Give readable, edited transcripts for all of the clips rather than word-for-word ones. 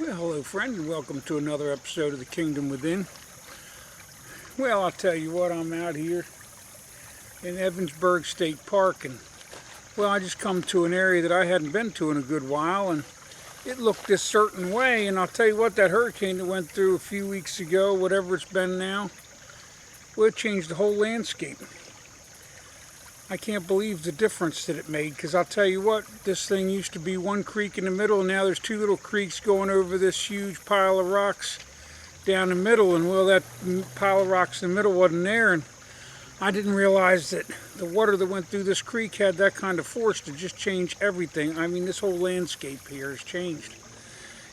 Well, hello friend, and welcome to another episode of The Kingdom Within. Well, I'll tell you what, I'm out here in Evansburg State Park, and well, I just come to an area that I hadn't been to in a good while, and it looked a certain way, and I'll tell you what, that hurricane that went through a few weeks ago, whatever it's been now, well, it changed the whole landscape. I can't believe the difference that it made, because I'll tell you what, this thing used to be one creek in the middle, and now there's two little creeks going over this huge pile of rocks down the middle, and well, that pile of rocks in the middle wasn't there, and I didn't realize that the water that went through this creek had that kind of force to just change everything. I mean, this whole landscape here has changed.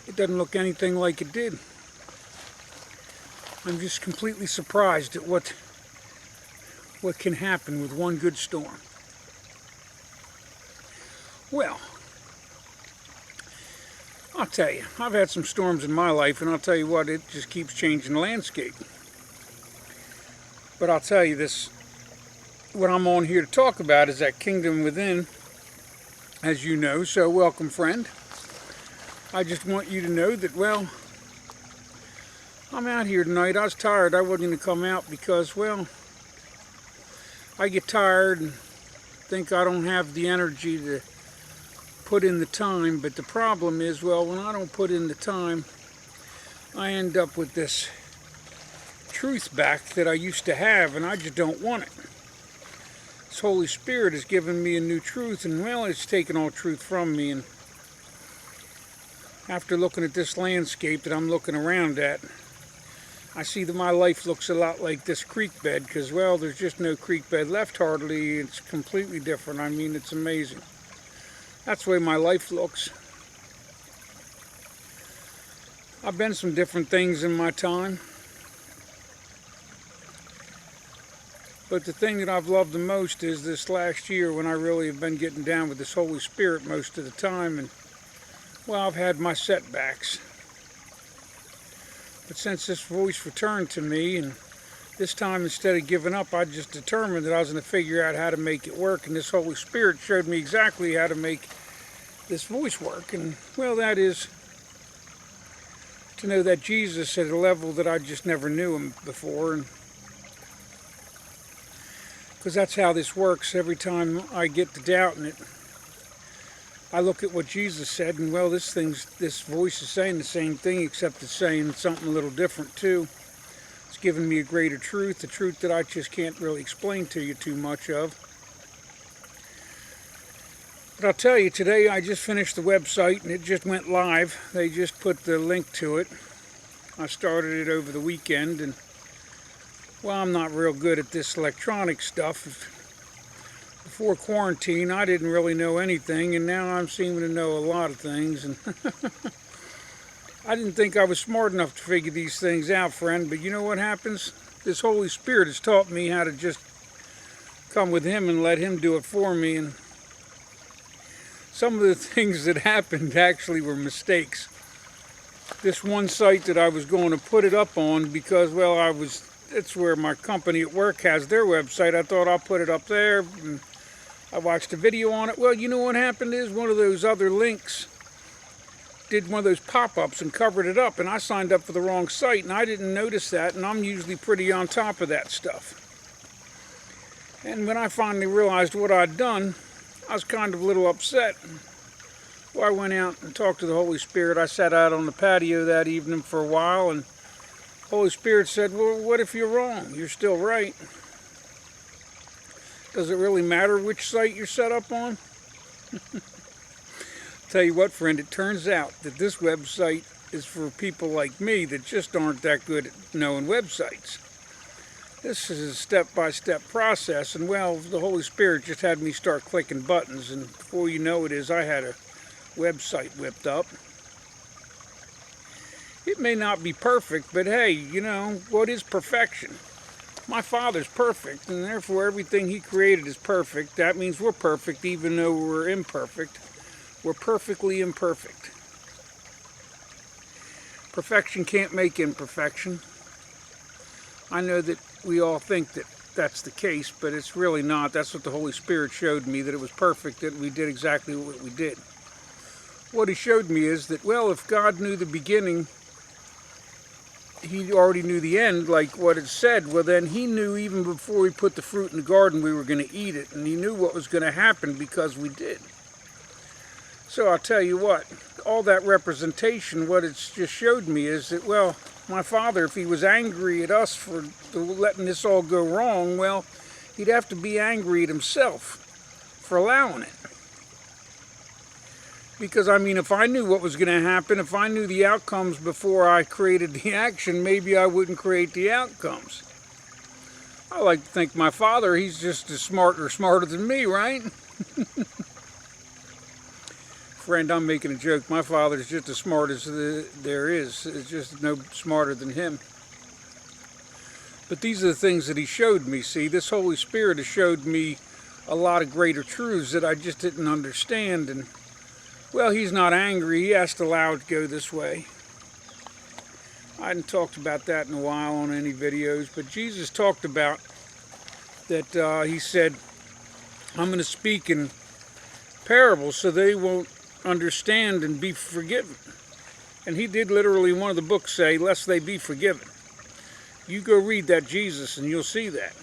It doesn't look anything like it did. I'm just completely surprised at what can happen with one good storm. Well, I'll tell you, I've had some storms in my life, and I'll tell you what, it just keeps changing the landscape. But I'll tell you this, what I'm on here to talk about is that Kingdom Within, as you know, so welcome friend. I just want you to know that, well, I'm out here tonight. I was tired. I wasn't going to come out because, well, I get tired and think I don't have the energy to put in the time, but the problem is, well, when I don't put in the time, I end up with this truth back that I used to have, and I just don't want it. This Holy Spirit has given me a new truth, and well, it's taken all truth from me, and after looking at this landscape that I'm looking around at, I see that my life looks a lot like this creek bed, because, well, there's just no creek bed left hardly. It's completely different. I mean, it's amazing. That's the way my life looks. I've been some different things in my time, but the thing that I've loved the most is this last year when I really have been getting down with this Holy Spirit most of the time, and, well, I've had my setbacks. But since this voice returned to me, and this time instead of giving up, I just determined that I was going to figure out how to make it work. And this Holy Spirit showed me exactly how to make this voice work. And, well, that is to know that Jesus at a level that I just never knew him before. And because that's how this works. Every time I get to doubting it, I look at what Jesus said, and well, this voice is saying the same thing, except it's saying something a little different too. It's giving me a greater truth, the truth that I just can't really explain to you too much of. But I'll tell you, today I just finished the website, and it just went live. They just put the link to it. I started it over the weekend, and well, I'm not real good at this electronic stuff. Before quarantine, I didn't really know anything, and now I'm seeming to know a lot of things. And I didn't think I was smart enough to figure these things out, friend, but you know what happens? This Holy Spirit has taught me how to just come with him and let him do it for me, and some of the things that happened actually were mistakes. This one site that I was going to put it up on because, well, it's where my company at work has their website. I thought I'll put it up there, and I watched a video on it. Well, you know what happened is one of those other links did one of those pop-ups and covered it up, and I signed up for the wrong site, and I didn't notice that, and I'm usually pretty on top of that stuff. And when I finally realized what I'd done, I was kind of a little upset. Well, I went out and talked to the Holy Spirit. I sat out on the patio that evening for a while, and the Holy Spirit said, well, what if you're wrong? You're still right. Does it really matter which site you're set up on? Tell you what, friend, it turns out that this website is for people like me that just aren't that good at knowing websites. This is a step-by-step process, and well, the Holy Spirit just had me start clicking buttons, and before you know it I had a website whipped up. It may not be perfect, but hey, you know, what is perfection? My Father's perfect, and therefore everything he created is perfect. That means we're perfect even though we're imperfect. We're perfectly imperfect. Perfection can't make imperfection. I know that we all think that that's the case, but it's really not. That's what the Holy Spirit showed me, that it was perfect, that we did exactly what we did. what he showed me is that, well, if God knew the beginning, he already knew the end, like what it said. Well, then he knew even before he put the fruit in the garden we were going to eat it, and he knew what was going to happen because we did. So I'll tell you what, all that representation, what it's just showed me is that, well, my Father, if he was angry at us for letting this all go wrong, well, he'd have to be angry at himself for allowing it. Because, I mean, if I knew what was going to happen, if I knew the outcomes before I created the action, maybe I wouldn't create the outcomes. I like to think my Father, he's just as smart or smarter than me, right? Friend, I'm making a joke. My Father's just as smart as there is. It's just no smarter than him. But these are the things that he showed me. See, this Holy Spirit has showed me a lot of greater truths that I just didn't understand. And, well, he's not angry. He has to allow it to go this way. I hadn't talked about that in a while on any videos, but Jesus talked about that he said, I'm going to speak in parables so they won't understand and be forgiven. And he did literally in one of the books say, lest they be forgiven. You go read that, Jesus, and you'll see that.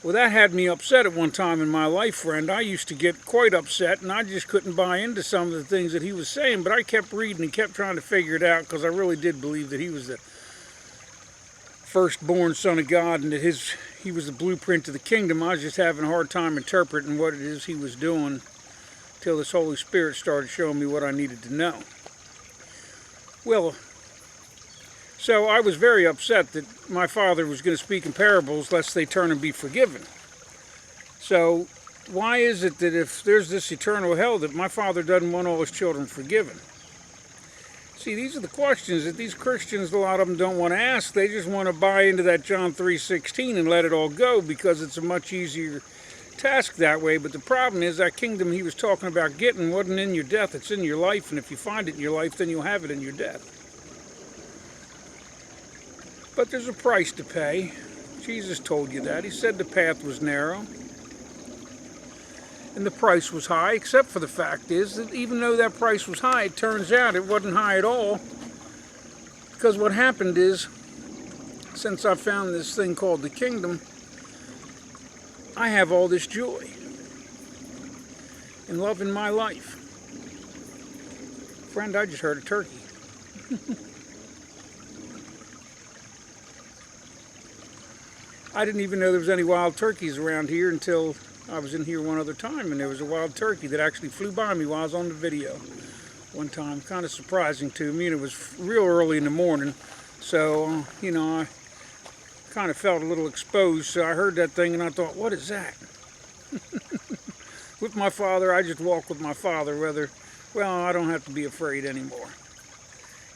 Well, that had me upset at one time in my life, friend. I used to get quite upset, and I just couldn't buy into some of the things that he was saying, but I kept reading and kept trying to figure it out because I really did believe that he was the firstborn Son of God and that he was the blueprint to the kingdom. I was just having a hard time interpreting what it is he was doing till this Holy Spirit started showing me what I needed to know. Well, so I was very upset that my Father was going to speak in parables lest they turn and be forgiven. So why is it that if there's this eternal hell that my Father doesn't want all his children forgiven? See, these are the questions that these Christians, a lot of them don't want to ask. They just want to buy into that John 3:16 and let it all go because it's a much easier task that way. But the problem is that kingdom he was talking about getting wasn't in your death, it's in your life. And if you find it in your life, then you'll have it in your death. But there's a price to pay. Jesus told you that. He said the path was narrow and the price was high, except for the fact is that even though that price was high, it turns out it wasn't high at all. Because what happened is, since I found this thing called the kingdom, I have all this joy and love in my life. Friend, I just heard a turkey. I didn't even know there was any wild turkeys around here until I was in here one other time, and there was a wild turkey that actually flew by me while I was on the video one time. Kind of surprising to me, and it was real early in the morning, so, you know, I kind of felt a little exposed, so I heard that thing and I thought, what is that? With my Father, I just walk with my Father, well, I don't have to be afraid anymore.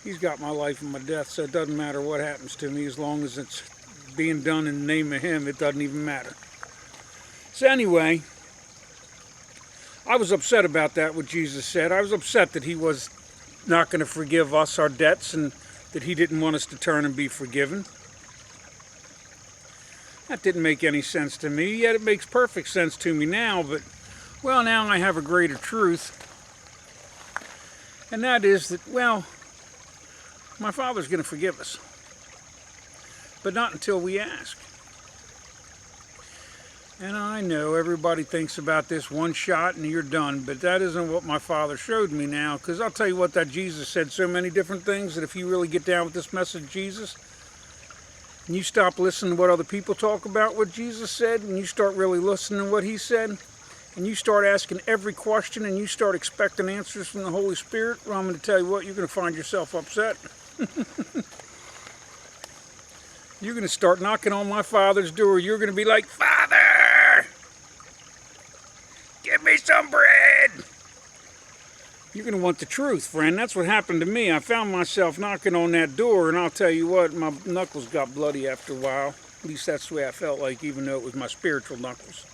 He's got my life and my death, so it doesn't matter what happens to me as long as it's being done in the name of him. It doesn't even matter. So anyway, I was upset about that, what Jesus said. I was upset that he was not going to forgive us our debts and that he didn't want us to turn and be forgiven. That didn't make any sense to me, yet it makes perfect sense to me now, but, well, now I have a greater truth. And that is that, well, my Father's going to forgive us. But not until we ask. And I know everybody thinks about this one shot and you're done, but that isn't what my Father showed me now. Because I'll tell you what, that Jesus said so many different things that if you really get down with this message of Jesus, and you stop listening to what other people talk about what Jesus said, and you start really listening to what he said, and you start asking every question, and you start expecting answers from the Holy Spirit, well, I'm going to tell you what, you're going to find yourself upset. You're going to start knocking on my Father's door. You're going to be like, Father, give me some bread. You're going to want the truth, friend. That's what happened to me. I found myself knocking on that door, and I'll tell you what, my knuckles got bloody after a while. At least that's the way I felt like, even though it was my spiritual knuckles.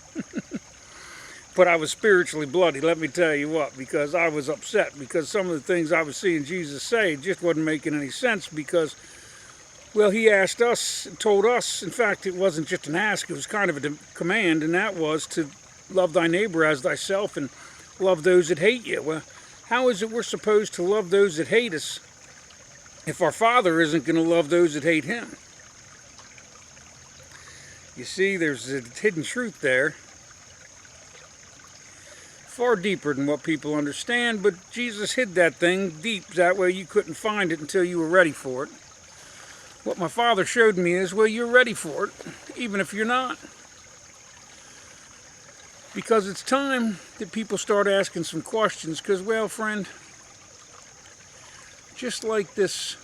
But I was spiritually bloody, let me tell you what, because I was upset, because some of the things I was seeing Jesus say just wasn't making any sense, because, well, he asked us, told us, in fact, it wasn't just an ask, it was kind of a command, and that was to love thy neighbor as thyself and love those that hate you. Well, How is it we're supposed to love those that hate us if our Father isn't going to love those that hate Him? You see, there's a hidden truth there, far deeper than what people understand, but Jesus hid that thing deep, that way you couldn't find it until you were ready for it. What my Father showed me is, well, you're ready for it, even if you're not. Because it's time that people start asking some questions, because, well, friend, just like this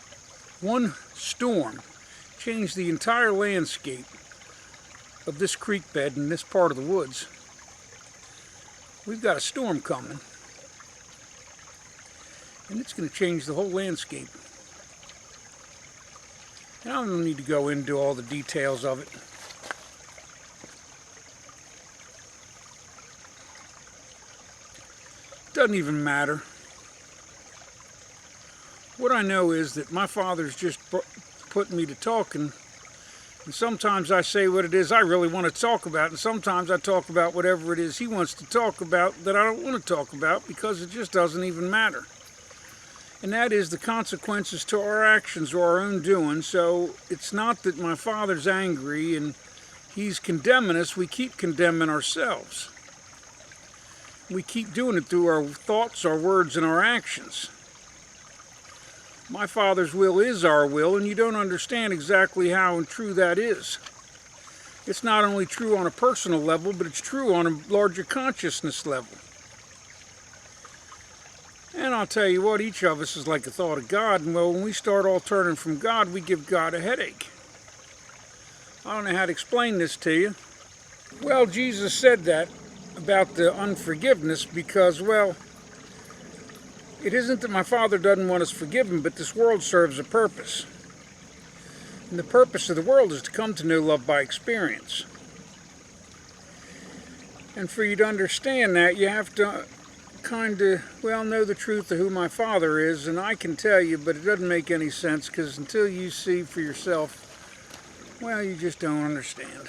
one storm changed the entire landscape of this creek bed in this part of the woods, we've got a storm coming, and it's going to change the whole landscape. And I don't need to go into all the details of it. Doesn't even matter. What I know is that my Father's just put me to talking, and sometimes I say what it is I really want to talk about, and sometimes I talk about whatever it is He wants to talk about that I don't want to talk about, because it just doesn't even matter. And that is the consequences to our actions or our own doing. So it's not that my Father's angry and He's condemning us. We keep condemning ourselves. We keep doing it through our thoughts, our words, and our actions. My Father's will is our will, and you don't understand exactly how and true that is. It's not only true on a personal level, but it's true on a larger consciousness level. And I'll tell you what, each of us is like a thought of God, and well, when we start all turning from God, we give God a headache. I don't know how to explain this to you. Well, Jesus said that about the unforgiveness because, well, it isn't that my Father doesn't want us forgiven, but this world serves a purpose. And the purpose of the world is to come to know love by experience. And for you to understand that, you have to kind of, well, know the truth of who my Father is. And I can tell you, but it doesn't make any sense, because until you see for yourself, well, you just don't understand.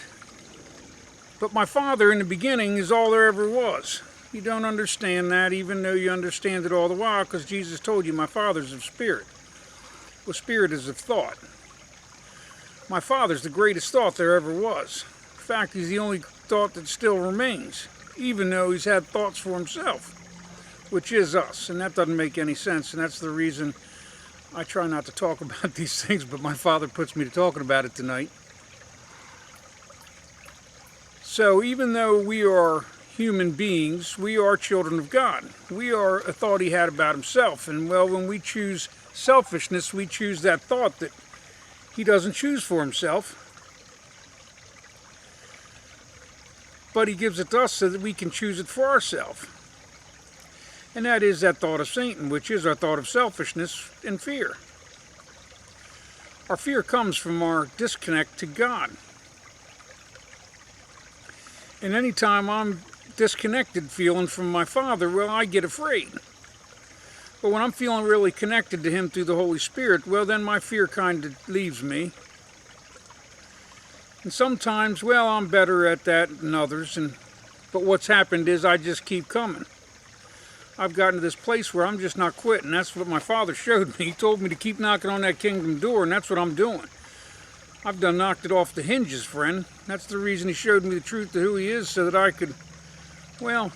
But my Father in the beginning is all there ever was. You don't understand that, even though you understand it all the while, because Jesus told you my Father's of spirit. Well, spirit is of thought. My Father's the greatest thought there ever was. In fact, He's the only thought that still remains, even though He's had thoughts for Himself, which is us. And that doesn't make any sense, and that's the reason I try not to talk about these things, but my Father puts me to talking about it tonight. So even though we are human beings, we are children of God. We are a thought He had about Himself. And well, when we choose selfishness, we choose that thought that He doesn't choose for Himself. But He gives it to us so that we can choose it for ourselves. And that is that thought of Satan, which is our thought of selfishness and fear. Our fear comes from our disconnect to God. And anytime I'm disconnected feeling from my Father, well, I get afraid. But when I'm feeling really connected to Him through the Holy Spirit, well, then my fear kind of leaves me. And sometimes, well, I'm better at that than others, but what's happened is I just keep coming. I've gotten to this place where I'm just not quitting. That's what my Father showed me. He told me to keep knocking on that kingdom door, and that's what I'm doing. I've done knocked it off the hinges, friend. That's the reason He showed me the truth of who He is, so that I could, well,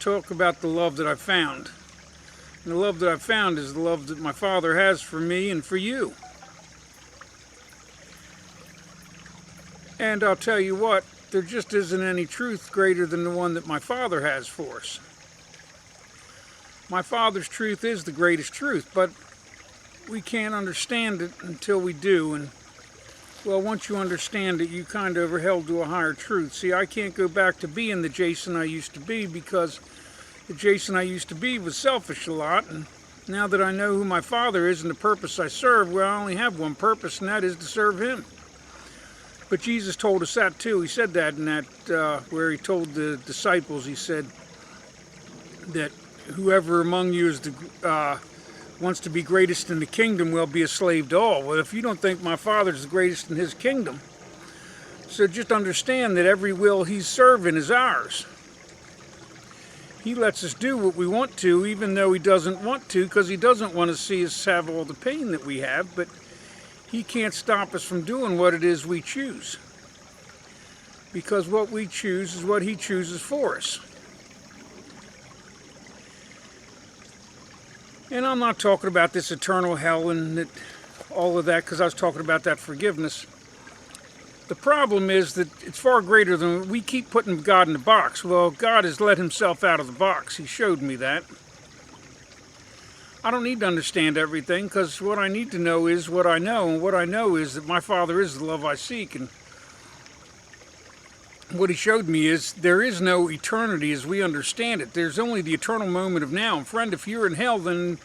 talk about the love that I've found. And the love that I've found is the love that my Father has for me and for you. And I'll tell you what, there just isn't any truth greater than the one that my Father has for us. My Father's truth is the greatest truth, but we can't understand it until we do. And well, once you understand it, you kind of are held to a higher truth. See, I can't go back to being the Jason I used to be, because the Jason I used to be was selfish a lot. And now that I know who my Father is and the purpose I serve, well, I only have one purpose, and that is to serve Him. But Jesus told us that too. He said that in that where He told the disciples, He said that whoever among you is wants to be greatest in the kingdom will be a slave to all. Well, if you don't think my Father's the greatest in His kingdom, so just understand that every will He's serving is ours. He lets us do what we want to, even though he doesn't want to, because he doesn't want to see us have all the pain that we have, but he can't stop us from doing what it is we choose. Because what we choose is what he chooses for us. And I'm not talking about this eternal hell and all of that, because I was talking about that forgiveness. The problem is that it's far greater than we keep putting God in the box. Well, God has let himself out of the box. He showed me that. I don't need to understand everything, because what I need to know is what I know. And what I know is that my Father is the love I seek. And what he showed me is there is no eternity as we understand it. There's only the eternal moment of now. And friend, if you're in hell, then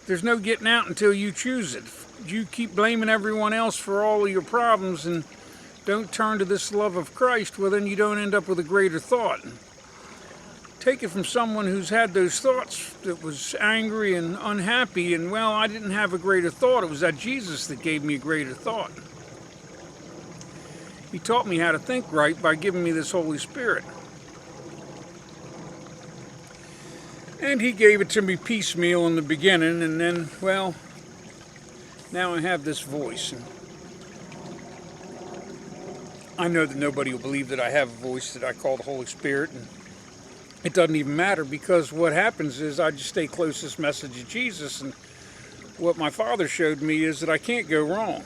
there's no getting out until you choose it. You keep blaming everyone else for all of your problems and don't turn to this love of Christ, well, then you don't end up with a greater thought. Take it from someone who's had those thoughts that was angry and unhappy, and well, I didn't have a greater thought. It was that Jesus that gave me a greater thought. He taught me how to think right by giving me this Holy Spirit. And he gave it to me piecemeal in the beginning, and then, well, now I have this voice. And I know that nobody will believe that I have a voice that I call the Holy Spirit, and it doesn't even matter, because what happens is I just stay close to this message of Jesus, and what my Father showed me is that I can't go wrong.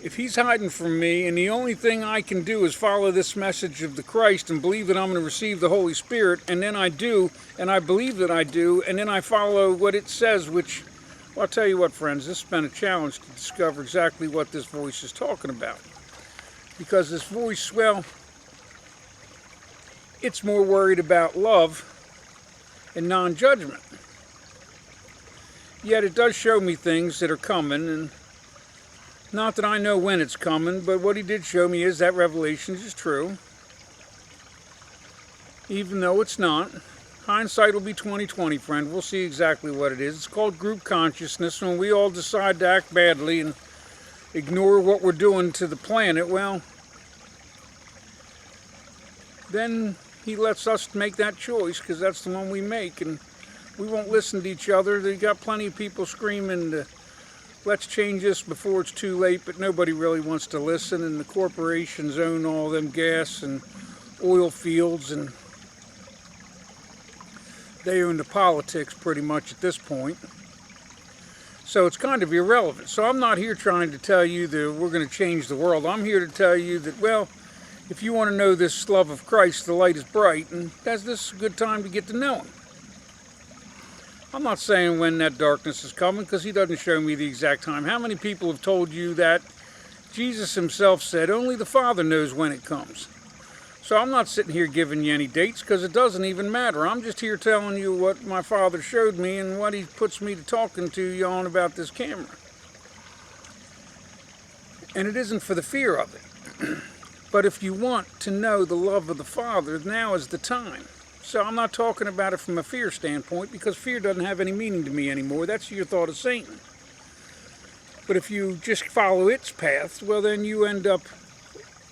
If he's hiding from me, and the only thing I can do is follow this message of the Christ and believe that I'm going to receive the Holy Spirit, and then I do, and I believe that I do, and then I follow what it says, which, well, I'll tell you what, friends, this has been a challenge to discover exactly what this voice is talking about. Because this voice, well, it's more worried about love and non-judgment. Yet it does show me things that are coming, and not that I know when it's coming, but what he did show me is that Revelation is true. Even though it's not. Hindsight will be 20/20, friend. We'll see exactly what it is. It's called group consciousness. When we all decide to act badly and ignore what we're doing to the planet, well, then he lets us make that choice, because that's the one we make, and we won't listen to each other. They got plenty of people screaming, let's change this before it's too late, but nobody really wants to listen, and the corporations own all them gas and oil fields, and they own the politics pretty much at this point. So it's kind of irrelevant. So I'm not here trying to tell you that we're going to change the world. I'm here to tell you that, well, if you want to know this love of Christ, the light is bright, and this is a good time to get to know him. I'm not saying when that darkness is coming, because he doesn't show me the exact time. How many people have told you that? Jesus himself said only the Father knows when it comes. So I'm not sitting here giving you any dates, because it doesn't even matter. I'm just here telling you what my Father showed me and what he puts me to talking to you on about this camera. And it isn't for the fear of it. But if you want to know the love of the Father, now is the time. So I'm not talking about it from a fear standpoint, because fear doesn't have any meaning to me anymore. That's your thought of Satan. But if you just follow its path, well, then you end up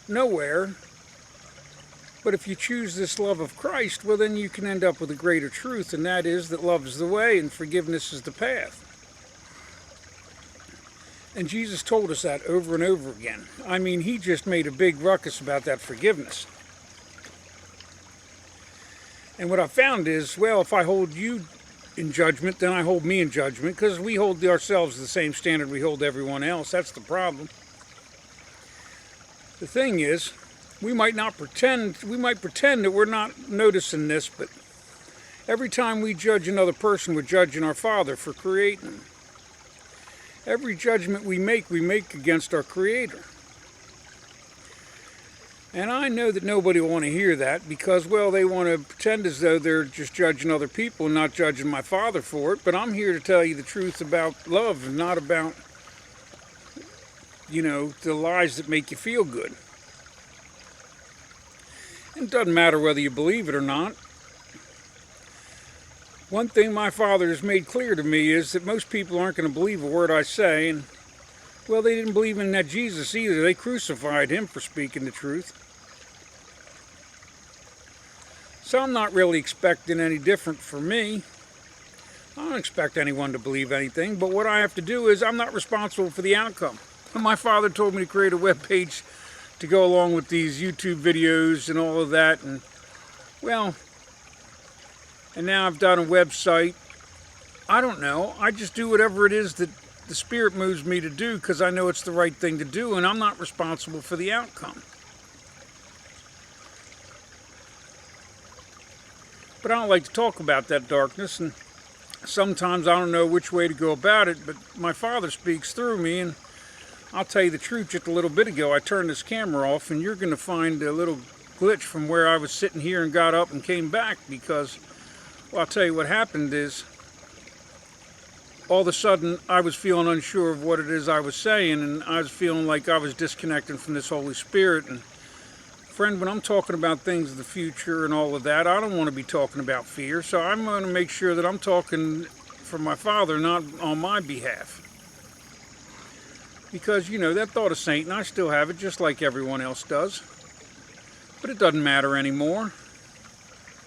nowhere. But if you choose this love of Christ, well, then you can end up with a greater truth, and that is that love is the way and forgiveness is the path. And Jesus told us that over and over again. I mean, he just made a big ruckus about that forgiveness. And what I found is, well, if I hold you in judgment, then I hold me in judgment, because we hold ourselves to the same standard we hold everyone else. That's the problem. The thing is, we might pretend that we're not noticing this, but every time we judge another person, we're judging our Father for creating them. Every judgment we make against our Creator. And I know that nobody will want to hear that, because, well, they want to pretend as though they're just judging other people and not judging my Father for it. But I'm here to tell you the truth about love, and not about, the lies that make you feel good. It doesn't matter whether you believe it or not. One thing my Father has made clear to me is that most people aren't going to believe a word I say, and, well, they didn't believe in that Jesus either. They crucified him for speaking the truth. So I'm not really expecting any different for me. I don't expect anyone to believe anything, but what I have to do is I'm not responsible for the outcome. And my father told me to create a web page to go along with these YouTube videos and all of that, and well, and now I've done a website. I don't know. I just do whatever it is that the Spirit moves me to do because I know it's the right thing to do, and I'm not responsible for the outcome. But I don't like to talk about that darkness, and sometimes I don't know which way to go about it, but my Father speaks through me, and I'll tell you the truth. Just a little bit ago, I turned this camera off, and you're going to find a little glitch from where I was sitting here and got up and came back because, well, I'll tell you what happened is, all of a sudden, I was feeling unsure of what it is I was saying, and I was feeling like I was disconnected from this Holy Spirit. And friend, when I'm talking about things of the future and all of that, I don't want to be talking about fear, so I'm going to make sure that I'm talking for my Father, not on my behalf. Because, you know, that thought of Satan, I still have it just like everyone else does. But it doesn't matter anymore.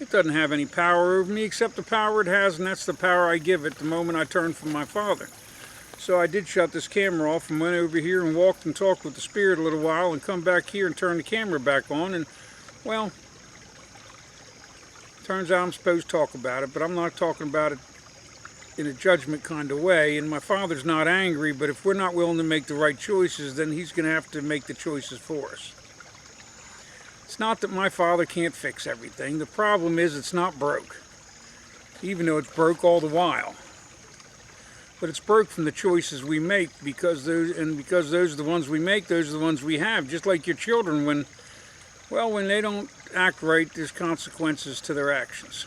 It doesn't have any power over me except the power it has, and that's the power I give it the moment I turn from my Father. So I did shut this camera off and went over here and walked and talked with the Spirit a little while and come back here and turn the camera back on, and, well, turns out I'm supposed to talk about it, but I'm not talking about it in a judgment kind of way, and my Father's not angry, but if we're not willing to make the right choices, then He's going to have to make the choices for us. It's not that my Father can't fix everything. The problem is it's not broke, even though it's broke all the while. But it's broke from the choices we make because those are the ones we make, those are the ones we have. Just like your children, when they don't act right, there's consequences to their actions.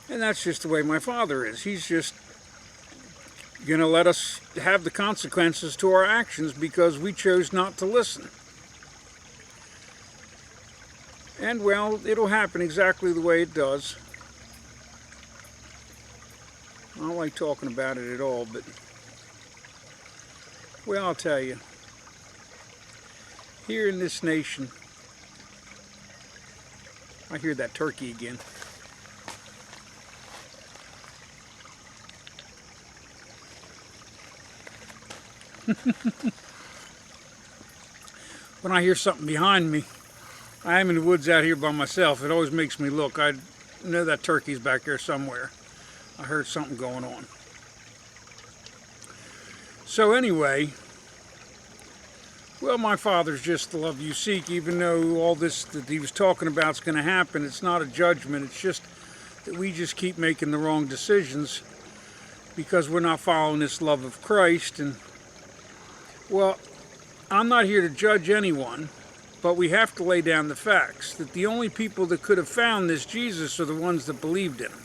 And that's just the way my Father is. He's just going to let us have the consequences to our actions because we chose not to listen. And, well, it'll happen exactly the way it does. I don't like talking about it at all, but, well, I'll tell you. Here in this nation, I hear that turkey again. When I hear something behind me, I am in the woods out here by myself. It always makes me look. I know that turkey's back there somewhere. I heard something going on. So anyway, well, my Father's just the love you seek, even though all this that He was talking about is going to happen. It's not a judgment. It's just that we just keep making the wrong decisions because we're not following this love of Christ. And, well, I'm not here to judge anyone, but we have to lay down the facts that the only people that could have found this Jesus are the ones that believed in Him.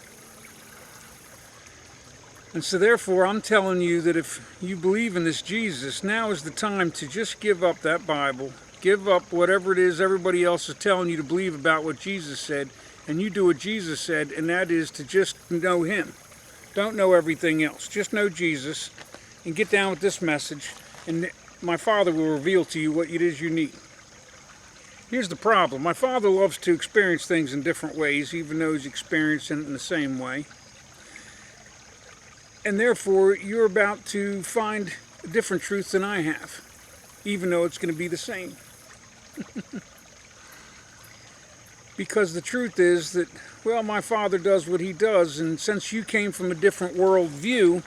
And so therefore, I'm telling you that if you believe in this Jesus, now is the time to just give up that Bible, give up whatever it is everybody else is telling you to believe about what Jesus said, and you do what Jesus said, and that is to just know Him. Don't know everything else. Just know Jesus, and get down with this message, and my Father will reveal to you what it is you need. Here's the problem. My Father loves to experience things in different ways, even though He's experiencing it in the same way. And therefore, you're about to find a different truth than I have, even though it's going to be the same. Because the truth is that, well, my Father does what He does, and since you came from a different worldview,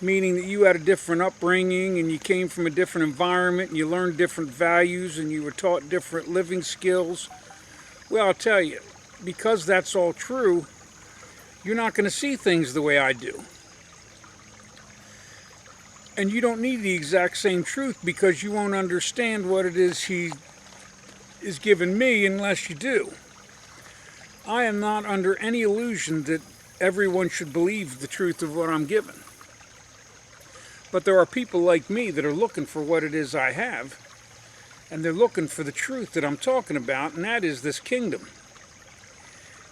meaning that you had a different upbringing, and you came from a different environment, and you learned different values, and you were taught different living skills, well, I'll tell you, because that's all true, you're not going to see things the way I do. And you don't need the exact same truth because you won't understand what it is He is giving me unless you do. I am not under any illusion that everyone should believe the truth of what I'm given. But there are people like me that are looking for what it is I have, and they're looking for the truth that I'm talking about, and that is this kingdom.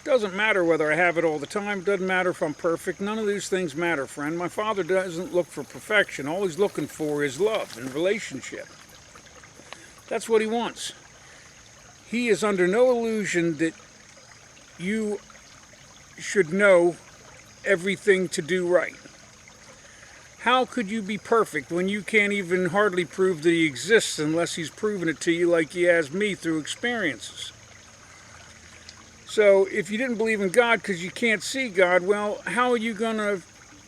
It doesn't matter whether I have it all the time. It doesn't matter if I'm perfect. None of these things matter, friend. My Father doesn't look for perfection. All He's looking for is love and relationship. That's what He wants. he is under no illusion that you should know everything to do right. How could you be perfect when you can't even hardly prove that he exists unless he's proven it to you like he has me through experiences? So if you didn't believe in God because you can't see God, well, how are you going to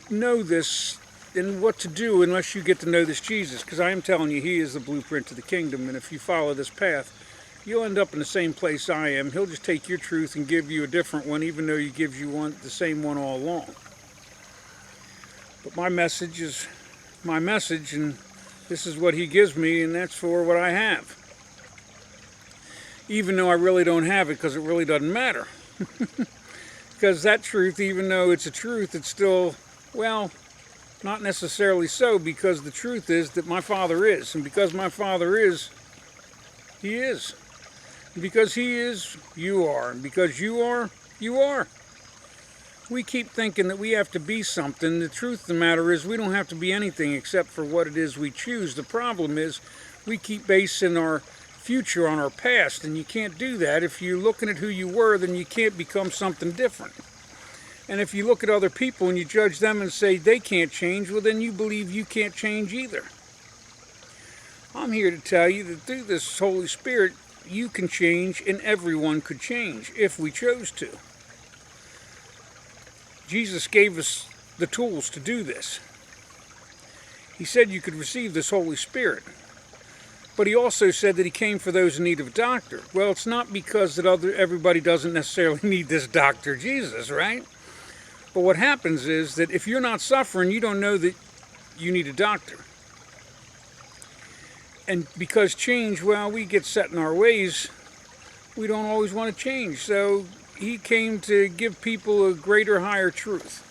know this and what to do unless you get to know this Jesus? Because I am telling you, he is the blueprint to the kingdom, and if you follow this path, you'll end up in the same place I am. He'll just take your truth and give you a different one, even though he gives you the same one all along. But my message is my message, and this is what he gives me, and that's for what I have. Even though I really don't have it, because it really doesn't matter. Because that truth, even though it's a truth, it's still, well, not necessarily so, because the truth is that my Father is. And because my Father is, he is. And because he is, you are. And because you are, you are. We keep thinking that we have to be something. The truth of the matter is we don't have to be anything except for what it is we choose. The problem is we keep basing our future on our past, and you can't do that. If you're looking at who you were, then you can't become something different. And if you look at other people and you judge them and say they can't change, well, then you believe you can't change either. I'm here to tell you that through this Holy Spirit, you can change, and everyone could change if we chose to. Jesus gave us the tools to do this. He said you could receive this Holy Spirit. But he also said that he came for those in need of a doctor. Well, it's not because that everybody doesn't necessarily need this doctor Jesus, right? But what happens is that if you're not suffering, you don't know that you need a doctor. And because change, well, we get set in our ways, we don't always want to change. So he came to give people a greater, higher truth.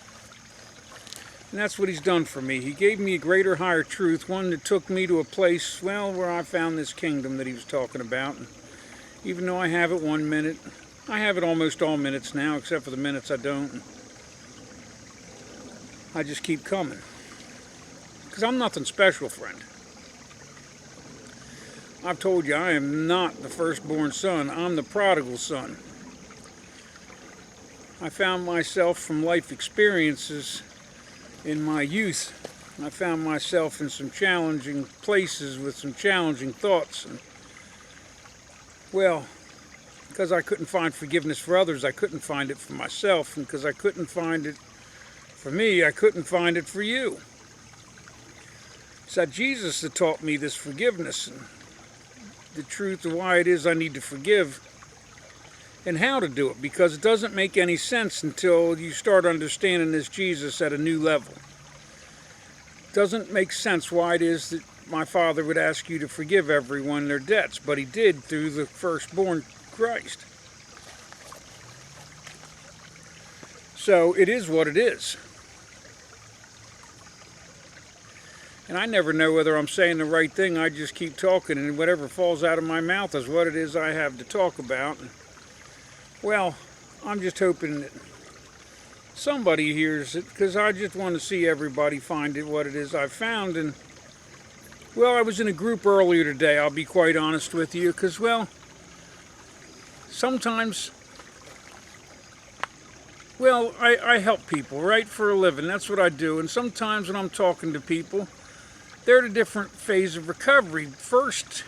And that's what he's done for me. He gave me a greater, higher truth, one that took me to a place, well, where I found this kingdom that he was talking about. And even though I have it 1 minute, I have it almost all minutes now, except for the minutes I don't. I just keep coming. Because I'm nothing special, friend. I've told you, I am not the firstborn son. I'm the prodigal son. I found myself from life experiences in my youth. I found myself in some challenging places with some challenging thoughts. And, well, because I couldn't find forgiveness for others, I couldn't find it for myself. And because I couldn't find it for me, I couldn't find it for you. It's that Jesus that taught me this forgiveness and the truth of why it is I need to forgive and how to do it, because it doesn't make any sense until you start understanding this Jesus at a new level. It doesn't make sense why it is that my Father would ask you to forgive everyone their debts, but he did through the firstborn Christ. So it is what it is. And I never know whether I'm saying the right thing. I just keep talking, and whatever falls out of my mouth is what it is I have to talk about. Well, I'm just hoping that somebody hears it, because I just want to see everybody find it what it is I found. And, well, I was in a group earlier today, I'll be quite honest with you, because, well, sometimes, well, I help people, right, for a living. That's what I do. And sometimes when I'm talking to people, they're at a different phase of recovery. First,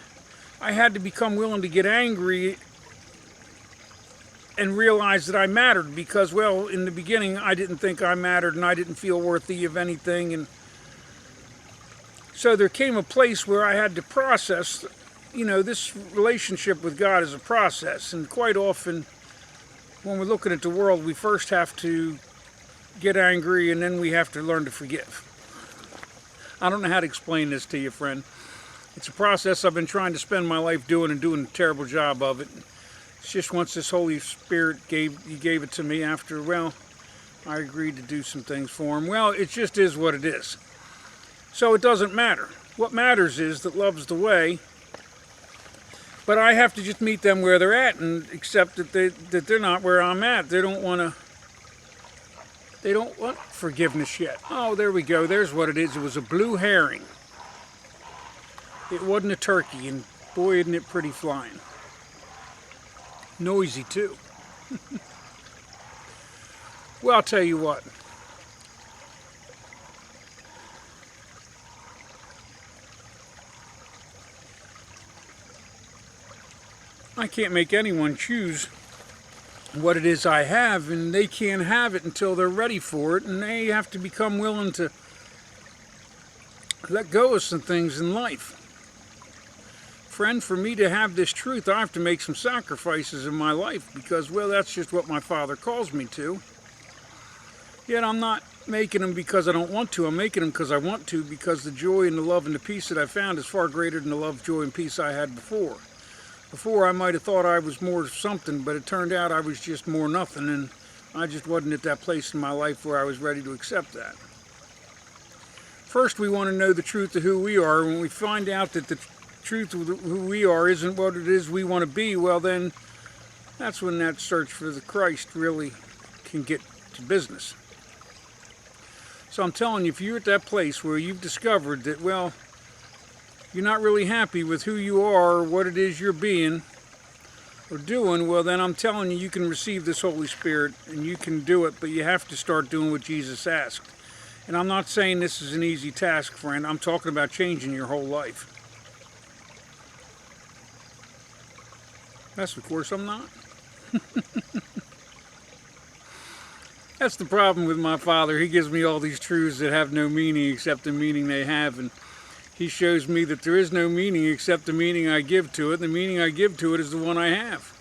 I had to become willing to get angry and realize that I mattered, because, well, in the beginning, I didn't think I mattered, and I didn't feel worthy of anything. And so there came a place where I had to process, you know, this relationship with God is a process. And quite often, when we're looking at the world, we first have to get angry, and then we have to learn to forgive. I don't know how to explain this to you, friend. It's a process I've been trying to spend my life doing, and doing a terrible job of it. It's just once this Holy Spirit gave it to me after, well, I agreed to do some things for him. Well, it just is what it is. So it doesn't matter. What matters is that love's the way. But I have to just meet them where they're at and accept that they're not where I'm at. They don't want forgiveness yet. Oh, there we go. There's what it is. It was a blue herring. It wasn't a turkey, and boy, isn't it pretty flying. Noisy too. Well, I'll tell you what. I can't make anyone choose what it is I have, and they can't have it until they're ready for it, and they have to become willing to let go of some things in life. Friend, for me to have this truth, I have to make some sacrifices in my life because, well, that's just what my Father calls me to. Yet I'm not making them because I don't want to. I'm making them because I want to, because the joy and the love and the peace that I found is far greater than the love, joy, and peace I had before. Before, I might have thought I was more something, but it turned out I was just more nothing, and I just wasn't at that place in my life where I was ready to accept that. First, we want to know the truth of who we are. When we find out that the truth of who we are isn't what it is we want to be, well then, that's when that search for the Christ really can get to business. So I'm telling you, if you're at that place where you've discovered that, well, you're not really happy with who you are or what it is you're being or doing, well then I'm telling you, you can receive this Holy Spirit and you can do it, but you have to start doing what Jesus asked. And I'm not saying this is an easy task, friend. I'm talking about changing your whole life. Yes, of course I'm not. That's the problem with my Father. He gives me all these truths that have no meaning except the meaning they have, and He shows me that there is no meaning except the meaning I give to it. The meaning I give to it is the one I have.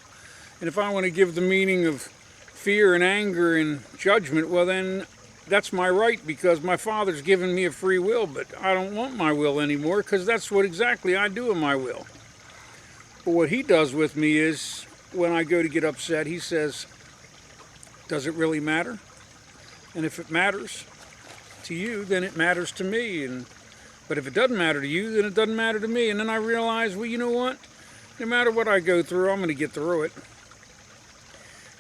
And if I want to give the meaning of fear and anger and judgment, well then that's my right, because my Father's given me a free will, but I don't want my will anymore, because that's what exactly I do in my will. But what He does with me is, when I go to get upset, He says, does it really matter? And if it matters to you, then it matters to me. But if it doesn't matter to you, then it doesn't matter to me. And then I realize, well, you know what? No matter what I go through, I'm going to get through it.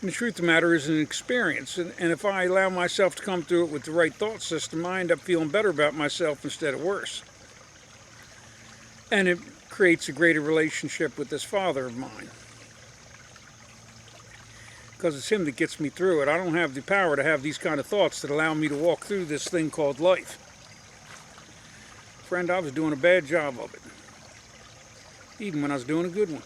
And the truth of the matter is an experience. And if I allow myself to come through it with the right thought system, I end up feeling better about myself instead of worse. And it creates a greater relationship with this Father of mine. Because it's Him that gets me through it. I don't have the power to have these kind of thoughts that allow me to walk through this thing called life. Friend, I was doing a bad job of it. Even when I was doing a good one.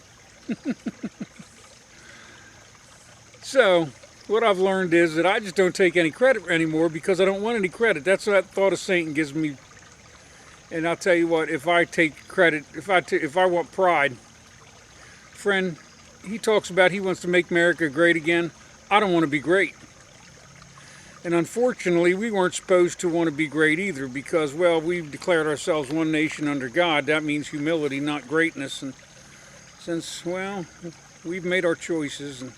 So, what I've learned is that I just don't take any credit anymore because I don't want any credit. That's what that thought of Satan gives me. And I'll tell you what, if I take credit, if I want pride, friend, he talks about he wants to make America great again. I don't want to be great. And unfortunately, we weren't supposed to want to be great either because, well, we've declared ourselves one nation under God. That means humility, not greatness. And since, well, we've made our choices, and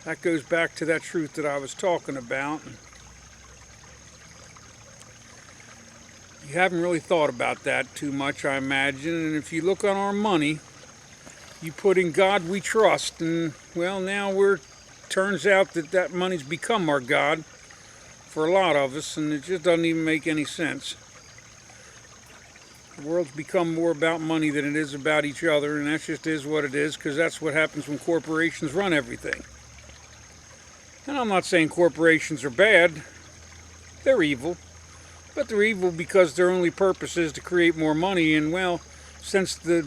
that goes back to that truth that I was talking about. You haven't really thought about that too much, I imagine. And if you look on our money, you put in God we trust, and well, now turns out that money's become our God for a lot of us, and it just doesn't even make any sense. The world's become more about money than it is about each other, and that just is what it is, because that's what happens when corporations run everything. And I'm not saying corporations are bad. They're evil. But they're evil because their only purpose is to create more money, and well, since the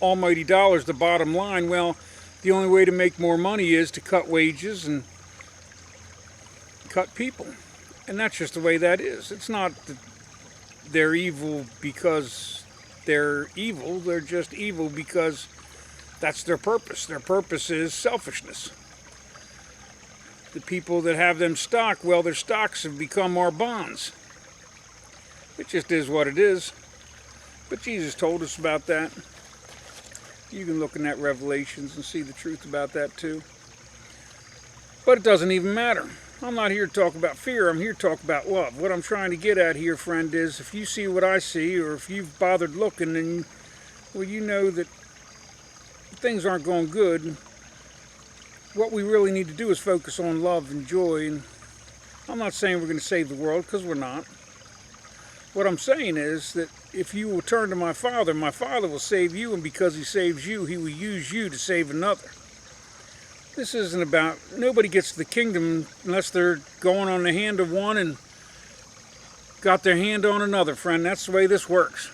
almighty dollar is the bottom line, well, the only way to make more money is to cut wages and cut people. And that's just the way that is. It's not that they're evil because they're evil. They're just evil because that's their purpose. Their purpose is selfishness. The people that have them stock, well, their stocks have become our bonds. It just is what it is. But Jesus told us about that. You can look in that Revelations and see the truth about that too. But it doesn't even matter. I'm not here to talk about fear. I'm here to talk about love. What I'm trying to get at here, friend, is if you see what I see, or if you've bothered looking, then, well, you know that things aren't going good. What we really need to do is focus on love and joy. And I'm not saying we're going to save the world, because we're not. What I'm saying is that if you will turn to my Father will save you, and because He saves you, He will use you to save another. This isn't about, nobody gets to the kingdom unless they're going on the hand of one and got their hand on another, friend. That's the way this works.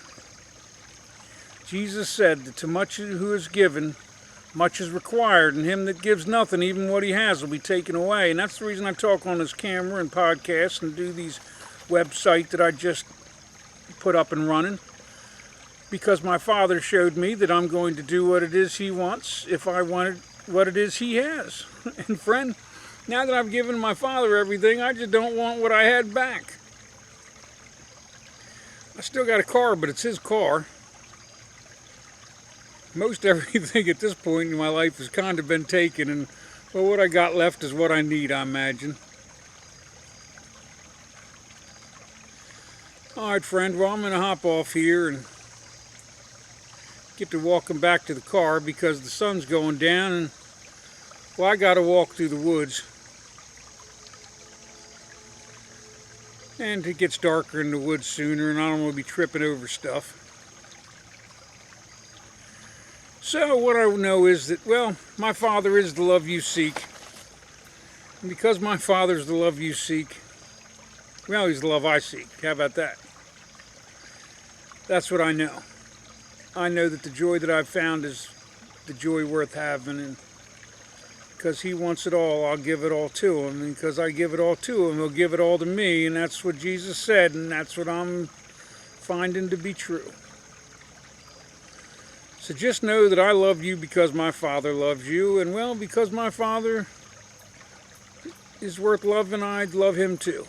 Jesus said that to much who is given, much is required, and him that gives nothing, even what he has, will be taken away. And that's the reason I talk on this camera and podcast and do these website that I just put up and running. Because my Father showed me that I'm going to do what it is he wants if I wanted what it is he has. And friend, now that I've given my Father everything, I just don't want what I had back. I still got a car, but it's his car. Most everything at this point in my life has kind of been taken, and well, what I got left is what I need, I imagine. Alright, friend, well, I'm going to hop off here and get to walking back to the car because the sun's going down, and well, I got to walk through the woods. And it gets darker in the woods sooner, and I don't want to be tripping over stuff. So what I know is that, well, my Father is the love you seek. And because my Father's the love you seek, well, he's the love I seek. How about that? That's what I know. I know that the joy that I've found is the joy worth having, and because he wants it all, I'll give it all to him. And because I give it all to him, he'll give it all to me. And that's what Jesus said, and that's what I'm finding to be true. So just know that I love you because my Father loves you, and well, because my Father is worth loving, I'd love him too.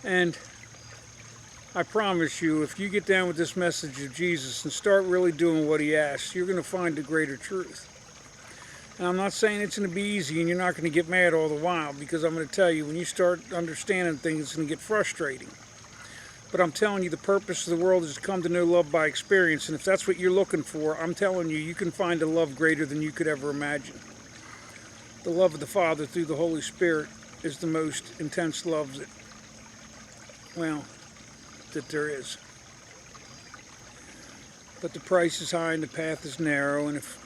And I promise you, if you get down with this message of Jesus and start really doing what he asks, you're going to find the greater truth. And I'm not saying it's going to be easy and you're not going to get mad all the while, because I'm going to tell you, when you start understanding things, it's going to get frustrating. But I'm telling you, the purpose of the world is to come to know love by experience. And if that's what you're looking for, I'm telling you, you can find a love greater than you could ever imagine. The love of the Father through the Holy Spirit is the most intense love that, well, that there is. But the price is high and the path is narrow. And if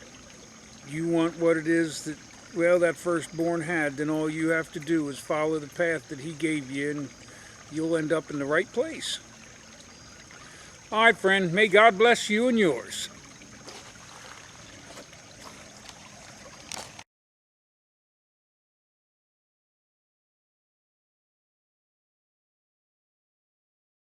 you want what it is that, well, that firstborn had, then all you have to do is follow the path that he gave you, and you'll end up in the right place. All right, friend, may God bless you and yours.